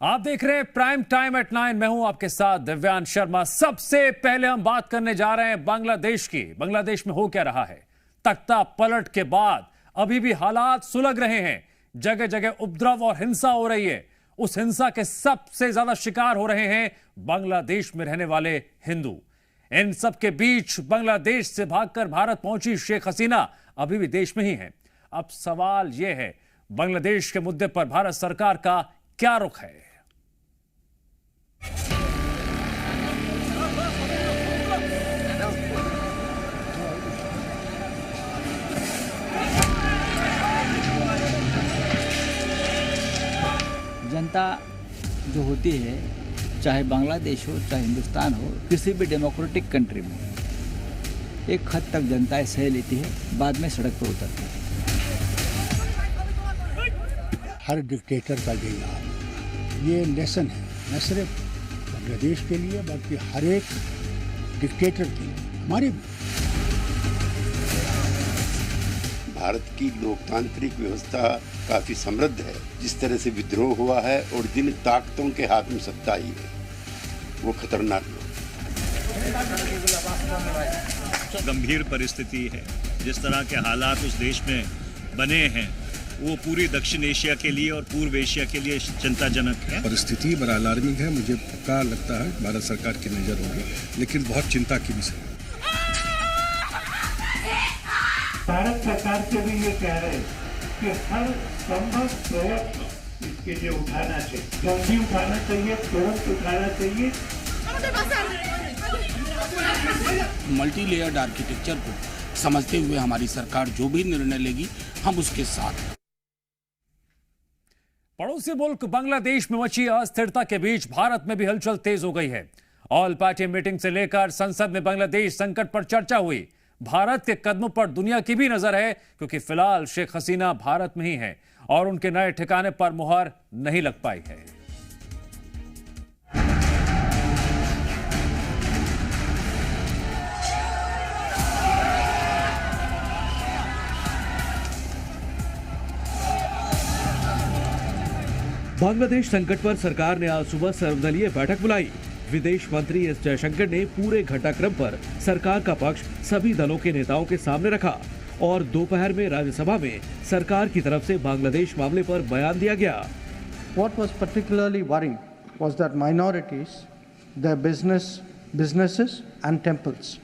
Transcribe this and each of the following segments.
आप देख रहे हैं प्राइम टाइम एट 9। मैं हूं आपके साथ दिव्यांश शर्मा। सबसे पहले हम बात करने जा रहे हैं बांग्लादेश की। बांग्लादेश में हो क्या रहा है? तख्ता पलट के बाद अभी भी हालात सुलग रहे हैं। जगह जगह उपद्रव और हिंसा हो रही है। उस हिंसा के सबसे ज्यादा शिकार हो रहे हैं बांग्लादेश में रहने वाले हिंदू। इन सब के बीच बांग्लादेश से भागकर भारत पहुंची शेख हसीना अभी भी देश में ही है। अब सवाल यह है, बांग्लादेश के मुद्दे पर भारत सरकार का क्या रुख है? जनता जो होती है, चाहे बांग्लादेश हो चाहे हिंदुस्तान हो, किसी भी डेमोक्रेटिक कंट्री में एक हद तक जनताएं सह लेती है, बाद में सड़क पर उतरती है। हर डिक्टेटर का यही ये लेसन है, न सिर्फ बांग्लादेश के लिए बल्कि हर एक डिक्टेटर के लिए, हमारे भी। भारत की लोकतांत्रिक व्यवस्था काफी समृद्ध है। जिस तरह से विद्रोह हुआ है और जिन ताकतों के हाथ में सत्ता आई है, वो खतरनाक गंभीर परिस्थिति है। जिस तरह के हालात उस देश में बने हैं, वो पूरी दक्षिण एशिया के लिए और पूर्व एशिया के लिए चिंताजनक है। परिस्थिति बड़ा अलार्मिंग है। मुझे पक्का लगता है भारत सरकार की नजर होगी, लेकिन बहुत चिंता की विषय है। भारत सरकार से भी ये कह रहे हैं कि हर संभव प्रयत्न इसके लिए उठाना चाहिए, जल्दी उठाना चाहिए, तुरंत उठाना चाहिए। मल्टी लेयर्ड आर्किटेक्चर को समझते हुए हमारी सरकार जो भी निर्णय लेगी, हम उसके साथ हैं। पड़ोसी मुल्क बांग्लादेश में मची अस्थिरता के बीच भारत में भी हलचल तेज हो गई है। ऑल पार्टी मीटिंग से लेकर संसद में बांग्लादेश संकट पर चर्चा हुई। भारत के कदमों पर दुनिया की भी नजर है, क्योंकि फिलहाल शेख हसीना भारत में ही है और उनके नए ठिकाने पर मुहर नहीं लग पाई है। बांग्लादेश संकट पर सरकार ने आज सुबह सर्वदलीय बैठक बुलाई। विदेश मंत्री एस जयशंकर ने पूरे घटनाक्रम पर सरकार का पक्ष सभी दलों के नेताओं के सामने रखा और दोपहर में राज्यसभा में सरकार की तरफ से बांग्लादेश मामले पर बयान दिया गया। What was particularly worrying was that minorities, their businesses and temples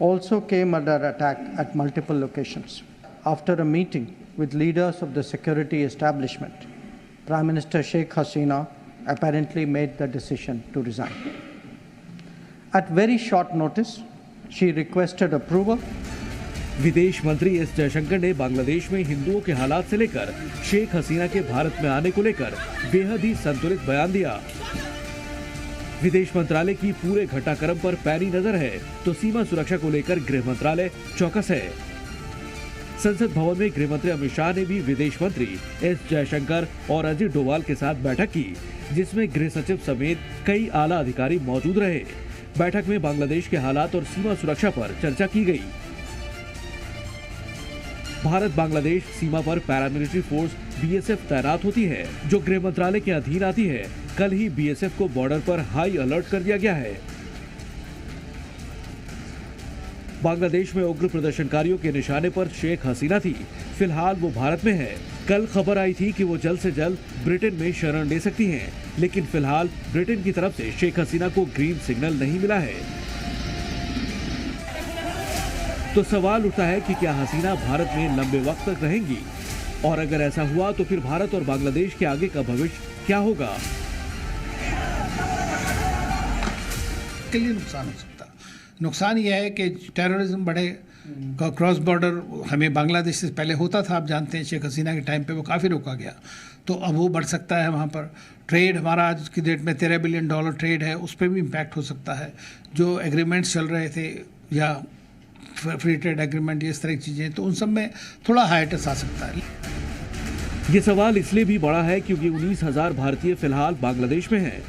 also came under attack at multiple locations. After a meeting with leaders of the security establishment, Prime Minister Sheikh Hasina apparently made the decision to resign. At very short notice, she requested approval. विदेश मंत्री S Jaishankar ने बांग्लादेश में हिंदुओं के हालात से लेकर शेख हसीना के भारत में आने को लेकर बेहद ही संतुलित बयान दिया। विदेश मंत्रालय की पूरे घटनाक्रम पर पैनी नजर है, तो सीमा सुरक्षा को लेकर गृह मंत्रालय चौकस है। संसद भवन में गृह मंत्री अमित शाह ने भी विदेश मंत्री एस जयशंकर और अजीत डोवाल के साथ बैठक की, जिसमें गृह सचिव समेत कई आला अधिकारी मौजूद रहे। बैठक में बांग्लादेश के हालात और सीमा सुरक्षा पर चर्चा की गई। भारत बांग्लादेश सीमा पर पैरामिलिट्री फोर्स बीएसएफ तैनात होती है, जो गृह मंत्रालय के अधीन आती है। कल ही बीएसएफ को बॉर्डर पर हाई अलर्ट कर दिया गया है। बांग्लादेश में उग्र प्रदर्शनकारियों के निशाने पर शेख हसीना थी। फिलहाल वो भारत में है। कल खबर आई थी कि वो जल्द से जल्द ब्रिटेन में शरण ले सकती हैं, लेकिन फिलहाल ब्रिटेन की तरफ से शेख हसीना को ग्रीन सिग्नल नहीं मिला है। तो सवाल उठता है कि क्या हसीना भारत में लंबे वक्त तक रहेंगी, और अगर ऐसा हुआ तो फिर भारत और बांग्लादेश के आगे का भविष्य क्या होगा? के लिए नुकसान हो सकता है। नुकसान यह है कि टेररिज्म बढ़े, क्रॉस बॉर्डर हमें बांग्लादेश से पहले होता था, आप जानते हैं शेख हसीना के टाइम पे वो काफ़ी रोका गया, तो अब वो बढ़ सकता है। वहाँ पर ट्रेड हमारा आज की डेट में $13 बिलियन ट्रेड है, उस पर भी इम्पैक्ट हो सकता है। जो एग्रीमेंट्स चल रहे थे या फ्री ट्रेड एग्रीमेंट, ये इस तरह की चीज़ें, तो उन सब में थोड़ा हाइटस आ सकता है। ये सवाल इसलिए भी बड़ा है क्योंकि 19,000 भारतीय फिलहाल बांग्लादेश में हैं।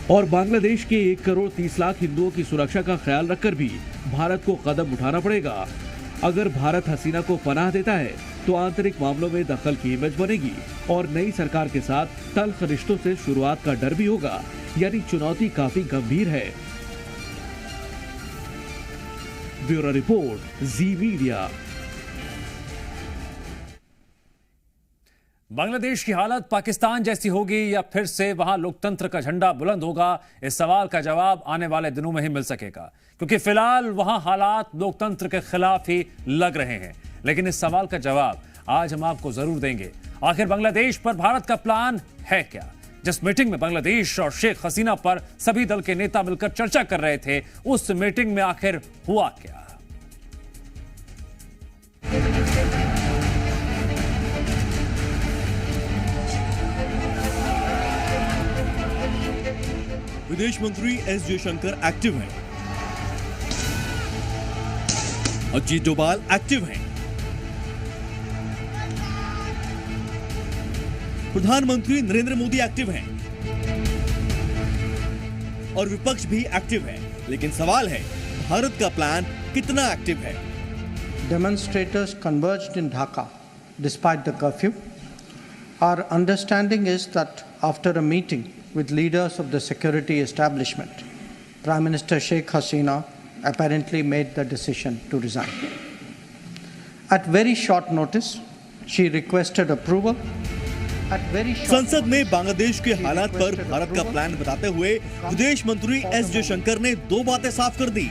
और बांग्लादेश के 1 करोड़ 30 लाख हिंदुओं की सुरक्षा का ख्याल रखकर भी भारत को कदम उठाना पड़ेगा। अगर भारत हसीना को पनाह देता है तो आंतरिक मामलों में दखल की इमेज बनेगी और नई सरकार के साथ तल्ख रिश्तों से शुरुआत का डर भी होगा। यानी चुनौती काफी गंभीर है। ब्यूरो रिपोर्ट, जी मीडिया। बांग्लादेश की हालत पाकिस्तान जैसी होगी या फिर से वहां लोकतंत्र का झंडा बुलंद होगा, इस सवाल का जवाब आने वाले दिनों में ही मिल सकेगा, क्योंकि फिलहाल वहां हालात लोकतंत्र के खिलाफ ही लग रहे हैं। लेकिन इस सवाल का जवाब आज हम आपको जरूर देंगे। आखिर बांग्लादेश पर भारत का प्लान है क्या? जिस मीटिंग में बांग्लादेश और शेख हसीना पर सभी दल के नेता मिलकर चर्चा कर रहे थे, उस मीटिंग में आखिर हुआ क्या? विदेश मंत्री एस जयशंकर एक्टिव हैं, अजीत डोभाल एक्टिव हैं, प्रधानमंत्री नरेंद्र मोदी एक्टिव हैं और विपक्ष भी एक्टिव है। लेकिन सवाल है, भारत का प्लान कितना एक्टिव है? Demonstrators converged in Dhaka despite the curfew. Our understanding is that after a meeting with leaders of the security establishment, Prime Minister Sheikh Hasina apparently made the decision to resign. At very short notice, she requested approval. संसद में बांग्लादेश के हालात पर भारत का plan बताते हुए विदेश मंत्री एस जयशंकर ने दो बातें साफ कर दी।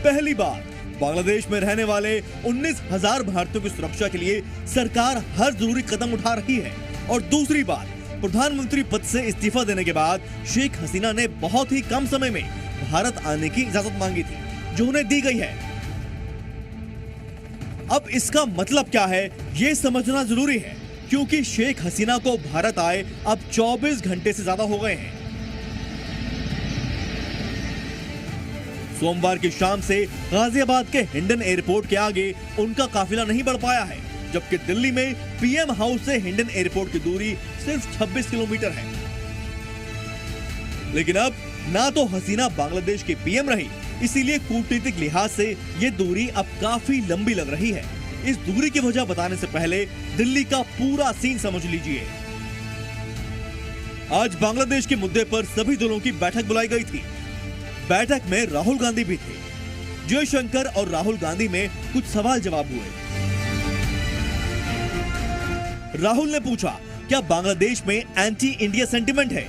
पहली बात, बांग्लादेश में रहने वाले 19,000 भारतीयों की सुरक्षा के लिए सरकार हर जरूरी कदम उठा रही है। और दूसरी बात, प्रधानमंत्री पद से इस्तीफा देने के बाद शेख हसीना ने बहुत ही कम समय में भारत आने की इजाजत मांगी थी, जो उन्हें दी गई है। अब इसका मतलब क्या है, ये समझना जरूरी है, क्योंकि शेख हसीना को भारत आए अब 24 घंटे से ज्यादा हो गए हैं। सोमवार की शाम से गाजियाबाद के हिंडन एयरपोर्ट के आगे उनका काफिला नहीं बढ़ पाया है, जबकि दिल्ली में पीएम हाउस से हिंडन एयरपोर्ट की दूरी सिर्फ 26 किलोमीटर है। लेकिन अब ना तो हसीना बांग्लादेश की पीएम रही, इसीलिए कूटनीतिक लिहाज से ये दूरी अब काफी लंबी लग रही है। इस दूरी की वजह बताने से पहले दिल्ली का पूरा सीन समझ लीजिए। आज बांग्लादेश के मुद्दे पर सभी दलों की बैठक बुलाई गई थी। बैठक में राहुल गांधी भी थे। जयशंकर और राहुल गांधी में कुछ सवाल जवाब हुए। राहुल ने पूछा, क्या बांग्लादेश में एंटी इंडिया सेंटिमेंट है?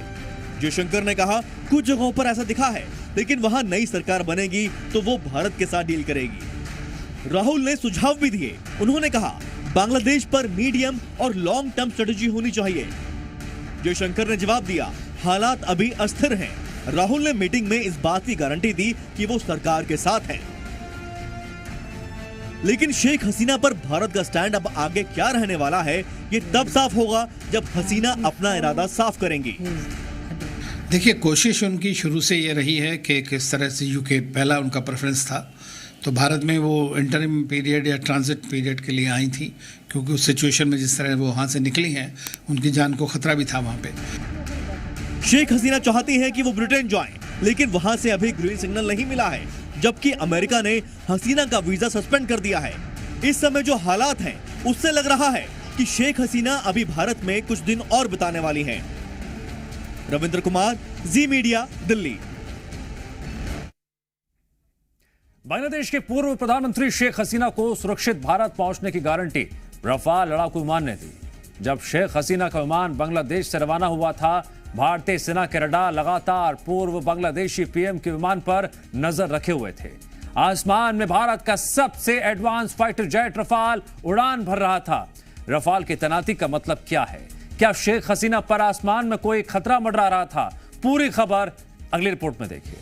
जयशंकर ने कहा, कुछ जगहों पर ऐसा दिखा है, लेकिन वहां नई सरकार बनेगी तो वो भारत के साथ डील करेगी। राहुल ने सुझाव भी दिए। उन्होंने कहा, बांग्लादेश पर मीडियम और लॉन्ग टर्म स्ट्रेटेजी होनी चाहिए। जयशंकर ने जवाब दिया, हालात अभी अस्थिर हैं। राहुल ने मीटिंग में इस बात की गारंटी दी कि वो सरकार के साथ हैं। लेकिन शेख हसीना पर भारत का स्टैंड अब आगे क्या रहने वाला है, ये तब साफ होगा जब हसीना अपना इरादा साफ करेंगी। देखिए, कोशिश उनकी शुरू से ये रही है कि किस तरह से यूके पहला उनका प्रेफरेंस था, तो भारत में वो इंटरिम पीरियड या ट्रांजिट पीरियड के लिए आई थी, क्योंकि उस सिचुएशन में जिस तरह वो वहाँ से निकली हैं, उनकी जान को खतरा भी था वहाँ पे। शेख हसीना चाहती हैं कि वो ब्रिटेन जाएं, लेकिन वहाँ से अभी ग्रीन सिग्नल नहीं मिला है, जबकि अमेरिका ने हसीना का वीजा सस्पेंड कर दिया है। इस समय जो हालात हैं, उससे लग रहा है कि शेख हसीना अभी भारत में कुछ दिन और बिताने वाली हैं। रविंद्र कुमार, जी मीडिया, दिल्ली। बांग्लादेश के पूर्व प्रधानमंत्री शेख हसीना को सुरक्षित भारत पहुंचने की गारंटी रफाल लड़ाकू विमान ने दी। जब शेख हसीना का विमान बांग्लादेश से रवाना हुआ था, भारतीय सेना के रडार लगातार पूर्व बांग्लादेशी पीएम के विमान पर नजर रखे हुए थे। आसमान में भारत का सबसे एडवांस फाइटर जेट रफाल उड़ान भर रहा था। रफाल की तैनाती का मतलब क्या है? क्या शेख हसीना पर आसमान में कोई खतरा मंडरा रहा था? पूरी खबर अगली रिपोर्ट में देखिए।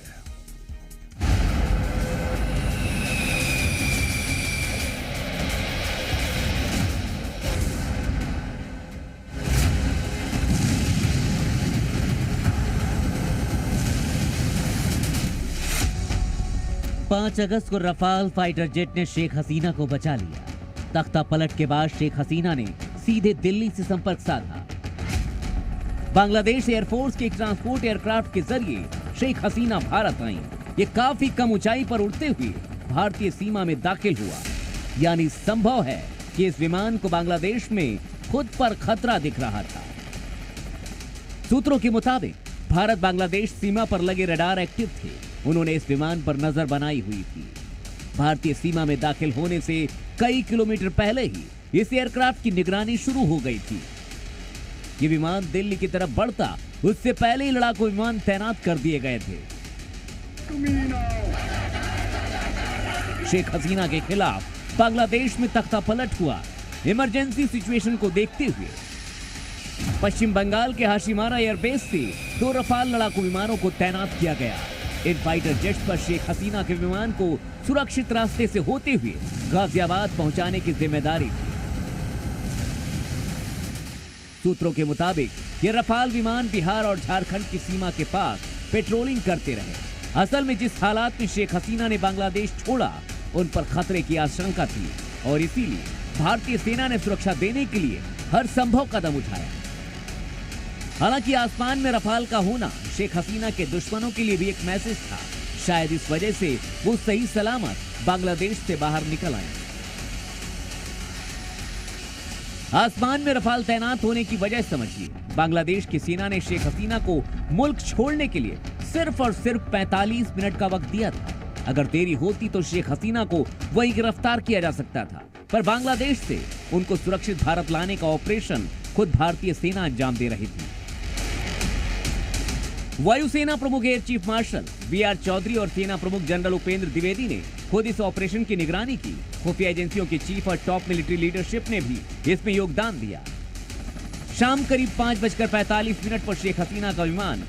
पांच अगस्त को रफाल फाइटर जेट ने शेख हसीना को बचा लिया। तख्ता पलट के बाद शेख हसीना ने सीधे दिल्ली से संपर्क साधा। बांग्लादेश एयरफोर्स के एक ट्रांसपोर्ट एयरक्राफ्ट के जरिए शेख हसीना भारत आईं। ये काफी कम ऊंचाई पर उड़ते हुए भारतीय सीमा में दाखिल हुआ। यानी संभव है कि इस विमान को बांग्लादेश में खुद पर खतरा दिख रहा था। सूत्रों के मुताबिक भारत बांग्लादेश सीमा पर लगे रडार एक्टिव थे। उन्होंने इस विमान पर नजर बनाई हुई थी। भारतीय सीमा में दाखिल होने से कई किलोमीटर पहले ही इस एयरक्राफ्ट की निगरानी शुरू हो गई थी। ये विमान दिल्ली की तरफ बढ़ता उससे पहले ही लड़ाकू विमान तैनात कर दिए गए थे। शेख हसीना के खिलाफ बांग्लादेश में तख्ता पलट हुआ। इमरजेंसी सिचुएशन को देखते हुए पश्चिम बंगाल के हाशिमारा एयरबेस से 2 रफाल लड़ाकू विमानों को तैनात किया गया। इन फाइटर जेट्स पर शेख हसीना के विमान को सुरक्षित रास्ते से होते हुए गाजियाबाद पहुंचाने की जिम्मेदारी थी। सूत्रों के मुताबिक ये रफाल विमान बिहार और झारखंड की सीमा के पास पेट्रोलिंग करते रहे। असल में जिस हालात में शेख हसीना ने बांग्लादेश छोड़ा, उन पर खतरे की आशंका थी और इसीलिए भारतीय सेना ने सुरक्षा देने के लिए हर संभव कदम उठाया। हालांकि आसमान में रफाल का होना शेख हसीना के दुश्मनों के लिए भी एक मैसेज था। शायद इस वजह से वो सही सलामत बांग्लादेश से बाहर निकल आए। आसमान में रफाल तैनात होने की वजह समझिए। बांग्लादेश की सेना ने शेख हसीना को मुल्क छोड़ने के लिए सिर्फ और सिर्फ 45 मिनट का वक्त दिया था। अगर देरी होती तो शेख हसीना को वहीं गिरफ्तार किया जा सकता था, पर बांग्लादेश से उनको सुरक्षित भारत लाने का ऑपरेशन खुद भारतीय सेना अंजाम दे रही थी। वायुसेना प्रमुख air chief marshal BR Chaudhary और सेना प्रमुख जनरल उपेंद्र द्विवेदी ने खुद इस ऑपरेशन की निगरानी की। खुफिया एजेंसियों के चीफ और टॉप मिलिट्री लीडरशिप ने भी इसमें योगदान दिया। शाम करीब 5:45 पर शेख हसीना का विमान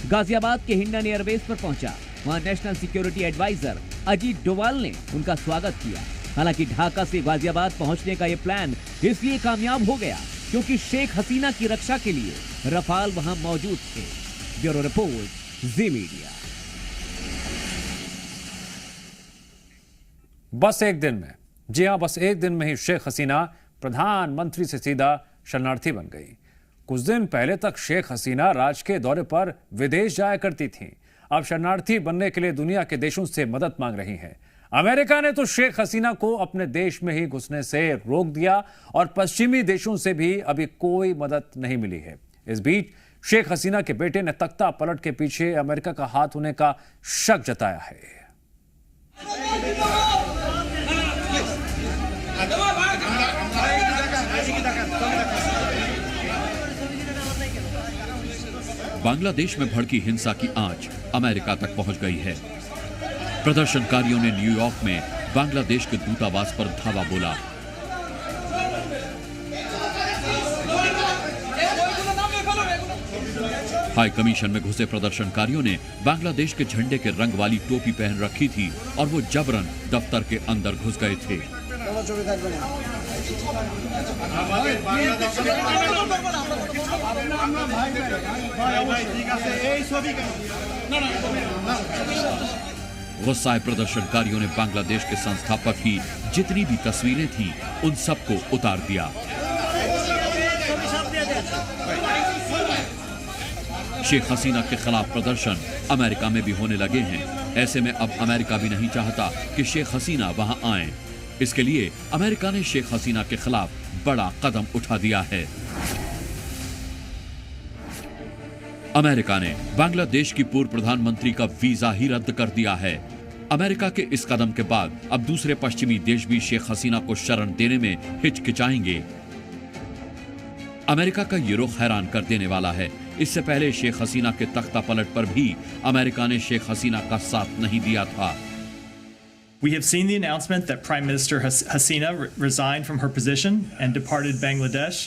गाजियाबाद के हिंडन एयरबेस पर पहुंचा। वहां national security adviser Ajit Doval ने उनका स्वागत किया। हालांकि ढाका से गाजियाबाद पहुंचने का यह प्लान इसलिए कामयाब हो गया क्योंकि शेख हसीना की रक्षा के लिए रफाल वहां मौजूद थे। ब्यूरो रिपोर्ट, जी मीडिया। बस एक दिन में, जी हां, बस एक दिन में ही शेख हसीना प्रधानमंत्री से सीधा शरणार्थी बन गई। कुछ दिन पहले तक शेख हसीना राजकीय दौरे पर विदेश जाया करती थीं। अब शरणार्थी बनने के लिए दुनिया के देशों से मदद मांग रही हैं। अमेरिका ने तो शेख हसीना को अपने देश में ही घुसने से रोक दिया और पश्चिमी देशों से भी अभी कोई मदद नहीं मिली है। इस बीच शेख हसीना के बेटे ने तख्ता पलट के पीछे अमेरिका का हाथ होने का शक जताया है। बांग्लादेश में भड़की हिंसा की आंच अमेरिका तक पहुंच गई है। प्रदर्शनकारियों ने न्यूयॉर्क में बांग्लादेश के दूतावास पर धावा बोला। हाई कमीशन में घुसे प्रदर्शनकारियों ने बांग्लादेश के झंडे के रंग वाली टोपी पहन रखी थी और वो जबरन दफ्तर के अंदर घुस गए थे। गुस्साए प्रदर्शनकारियों ने बांग्लादेश के संस्थापक की जितनी भी तस्वीरें थी उन सबको उतार दिया। शेख हसीना के खिलाफ प्रदर्शन अमेरिका में भी होने लगे हैं। ऐसे में अब अमेरिका भी नहीं चाहता कि शेख हसीना वहां आएं। इसके लिए अमेरिका ने शेख हसीना के खिलाफ बड़ा कदम उठा दिया है। अमेरिका ने बांग्लादेश की पूर्व प्रधानमंत्री का वीजा ही रद्द कर दिया है। अमेरिका के इस कदम के बाद अब दूसरे पश्चिमी देश भी शेख हसीना को शरण देने में हिचकिचाएंगे। अमेरिका का ये रुख हैरान कर देने वाला है। इससे पहले शेख हसीना के तख्ता पलट पर भी अमेरिका ने शेख हसीना का साथ नहीं दिया था। We have seen the announcement that Prime Minister Hasina resigned from her position and departed Bangladesh.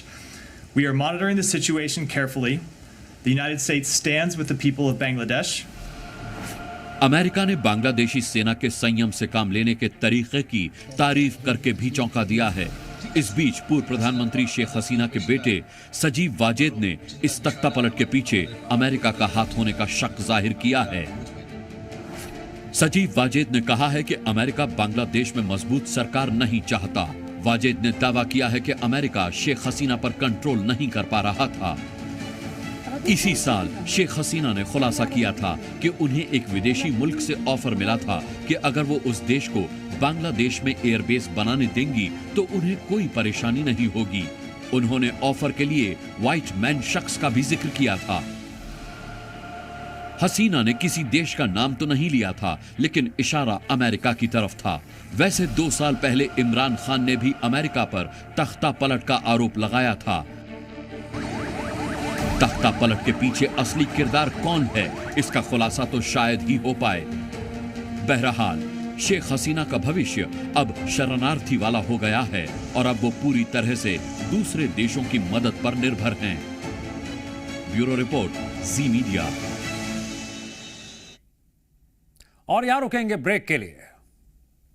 We are monitoring the situation carefully. The United States stands with the people of Bangladesh. America ने बांग्लादेशी सेना के संयम से काम लेने के तरीके की तारीफ करके भी चौंका दिया है। इस बीच पूर्व प्रधानमंत्री शेख हसीना के बेटे सजीव वाजेद ने इस तख्ता पलट के पीछे अमेरिका का हाथ होने का शक जाहिर किया है। सजीव वाजेद ने कहा है कि अमेरिका बांग्लादेश में मजबूत सरकार नहीं चाहता। वाजेद ने दावा किया है कि अमेरिका शेख हसीना पर कंट्रोल नहीं कर पा रहा था। इसी साल शेख हसीना ने खुलासा किया था कि उन्हें एक विदेशी मुल्क से ऑफर मिला था कि अगर वो उस देश को बांग्लादेश में एयरबेस बनाने देंगी तो उन्हें कोई परेशानी नहीं होगी। उन्होंने ऑफर के लिए व्हाइट मैन शख्स का भी जिक्र किया था। हसीना ने किसी देश का नाम तो नहीं लिया था, लेकिन इशारा अमेरिका की तरफ था। वैसे 2 साल पहले इमरान खान ने भी अमेरिका पर तख्ता पलट का आरोप लगाया था। तख्ता पलट के पीछे असली किरदार कौन है, इसका खुलासा तो शायद ही हो पाए। बहरहाल शेख हसीना का भविष्य अब शरणार्थी वाला हो गया है और अब वो पूरी तरह से दूसरे देशों की मदद पर निर्भर हैं। ब्यूरो रिपोर्ट, जी मीडिया। और यहां रुकेंगे ब्रेक के लिए।